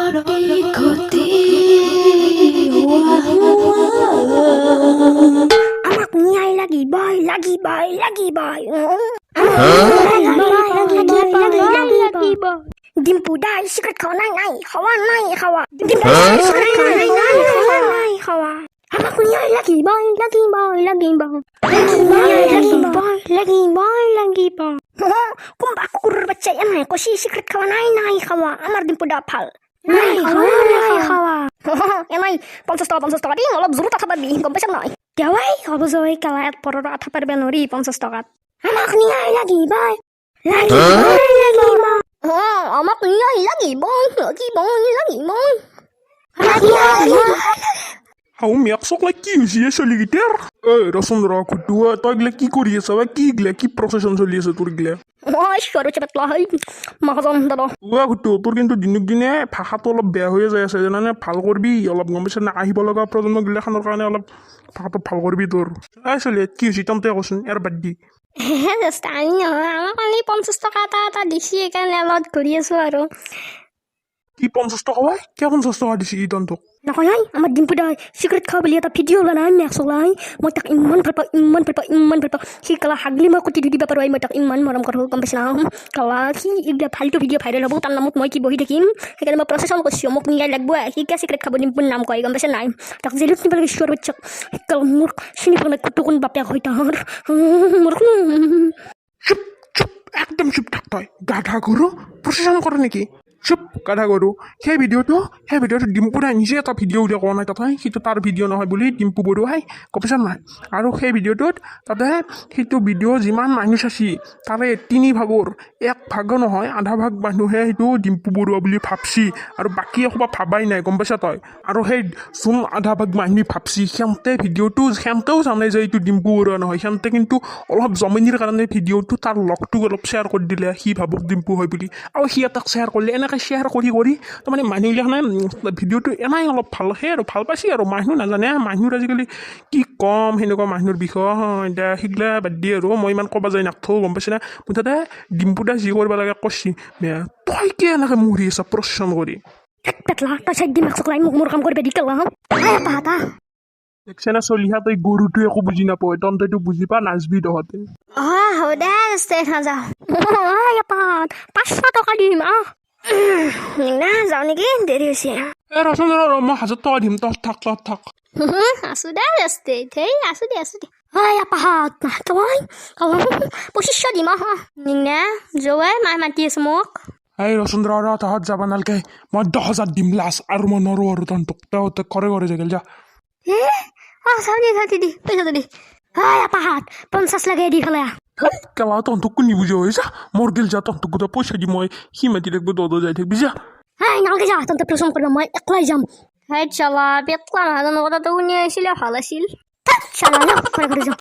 আমাক ন্যায় লাগিবই ডিম্পু দাই সিগারেট খাওয়া নাই খাওয়া আমাক ন্যায় লাগিবই কোনবা কুকুরের বাচ্চা এমন কষি সিগারেট খাওয়া নাই খাওয়া আমার ডিম্পু দা ভাল নাই খাওয়া এমাই 50 টাকা দিম অলপ জোৰত আঠা পাবি গম পাইছা নাই দেৱাই হ'ব জয় কালাত পৰৰ আঠা পাৰবে নৰি 50 টাকাত আমাক ন্যায় লাগিবই আমাক ন্যায় লাগিবই Hau merksok lah ki usia soliter. Rasundra kutua tag lah ki Korea sawa ki gila ki procession solia setur gila. মই সৰু চেপত লয় মহাজন দাদা কুটু তোৰ কিন্তু দিনক দিনে ভাষাটো অলপ বেয়া হৈ যাই আছে জানানে ভাল কৰবি অলপ গম পাইছা না আহিব লগা প্ৰজন্ম গিলাখানৰ কাৰণে অলপ ভাষাটো ভাল কৰবি তোৰ চলি কি হৈছে তন্তে কচোন ইয়াৰ বাদ দি আমি নহয় আমাক খালি 50 টকা এটা দিছি সেইকাৰণে অলপ ঘূৰি আছো আৰু কি 50 টকা হয় কিয় 50 টকা দিছি ই তন্তক নহয় আমাৰ ডিম্পু দাই চিগাৰেট খাওঁ বুলি এটা ভিডিঅ' বনাই মেক্সলাই মই তাক ইমান ভাল পাওঁ সি কালা হাগলি মই কুটি দিব পাৰোঁ মই তাক ইমান মৰম কৰোঁ গম পাইছা কালা সি এইবিলাক ফাল্টু ভিডিঅ' ভাইৰেল হ'ব তাৰ নামত মই কি বহি থাকিম সেইকাৰণে মই প্ৰচেছন কৰিছোঁ মোক নিয়াই লাগব সি কিয় চিগাৰেট খাব ডিম্পুৰ নাম কয় গম পাইছা নাই তাক জেলত নিব লাগে চিঞৰ বাচ্চাক কালা মোৰ চিনি পোৱা নাই কোন বাপেক হয় তাৰ মোৰ চুপ একদম চুপ থাক তই গাধা গৰু প্ৰচেছন কৰে নেকি চুপ গাধা গৰু সেই ভিডিঅ'টো ডিম্পু দাই নিজে এটা ভিডিঅ' উলিয়াই কোৱা নাই তাতে সেইটো তাৰ ভিডিঅ' নহয় বুলি ডিম্পু বৰুৱাই গম পাইছা নাই আৰু সেই ভিডিঅ'টোত তাতে সেইটো ভিডিঅ' যিমান মানুহ চাইছি তাৰে 3 ভাগৰ 1 ভাগো নহয় আধা ভাগ মানুহে সেইটো ডিম্পু বৰুৱা বুলি ভাবছি আৰু বাকী একোবা ভাবাই নাই গম পাইছা তই আৰু সেই যোন আধা ভাগ মানুহ ভাবছি সিহঁতে ভিডিঅ'টো সিহঁতেও জানে যে এইটো ডিম্পু বৰুৱা নহয় সিহঁতে কিন্তু অলপ জমনিৰ কাৰণে ভিডিঅ'টো তাৰ লগটো অলপ শ্বেয়াৰ কৰি দিলে সি ভাবক ডিম্পু হয় বুলি আৰু সি এটাক শ্বেয়াৰ কৰিলে এনেকৈ শ্বেয়াৰ কৰি তাৰমানে মানুহগিলাখনে ভিডিঅ'টো এনেই অলপ ভাল সেই আৰু ভাল পাইছে আৰু মানুহ নাজানে মানুহৰ আজিকালি কি কম সেনেকুৱা মানুহৰ বিষয় এতিয়া সেইগিলা বাদ দিয়ে আৰু মই ইমান ক'ব যায় নাথো গম পাইছে না মুঠতে ডিম্পু দাই যি কৰিব লাগে কৈছি তই কি এনেকৈ মৰি আছা প্ৰচেছন কৰি পেটলা তই চাই দিম চকলাই মোক মোৰ কাম কৰিব দি কেলা পাতা দেখছে না চলিহা তই গৰুটো একো বুজি নাপায় তন্তইটো বুজি পা নাচবি তহঁতে হ'ব দে নাযাওঁ 500 টকা দিম না যাওঁ নেকি দেৰি হৈছে ৰচোন মই 1000 টকা দিম তই থাক আছো দে আছো দে পাহাত তই 2500 দিম না জয় মাই মাতি আছো মোক এই ৰচোন তহঁত যাবা নালকে মই 10,000 দিম লাষ্ট আৰু মই নৰো আৰু তহঁতক তহঁতে ঘৰে যাগিল যা চাউনি দি পইচাটো দি পাহাত 50 লাগে দি ফেলে কেলা তহঁতক কোনে বুজা হৈছা মোৰ গিল যা তহঁতক গোটা পইচা দি মই সি মাতি থাকবো দদ যাই থাকবি যা নালগে যা তহঁতে প্ৰশ্ন কৰিব মই একলাই যাম চালা পেটলা নাজানো কথাটো শুনি আহিছিলে ভাল আছিল চালা ঘৰে যাম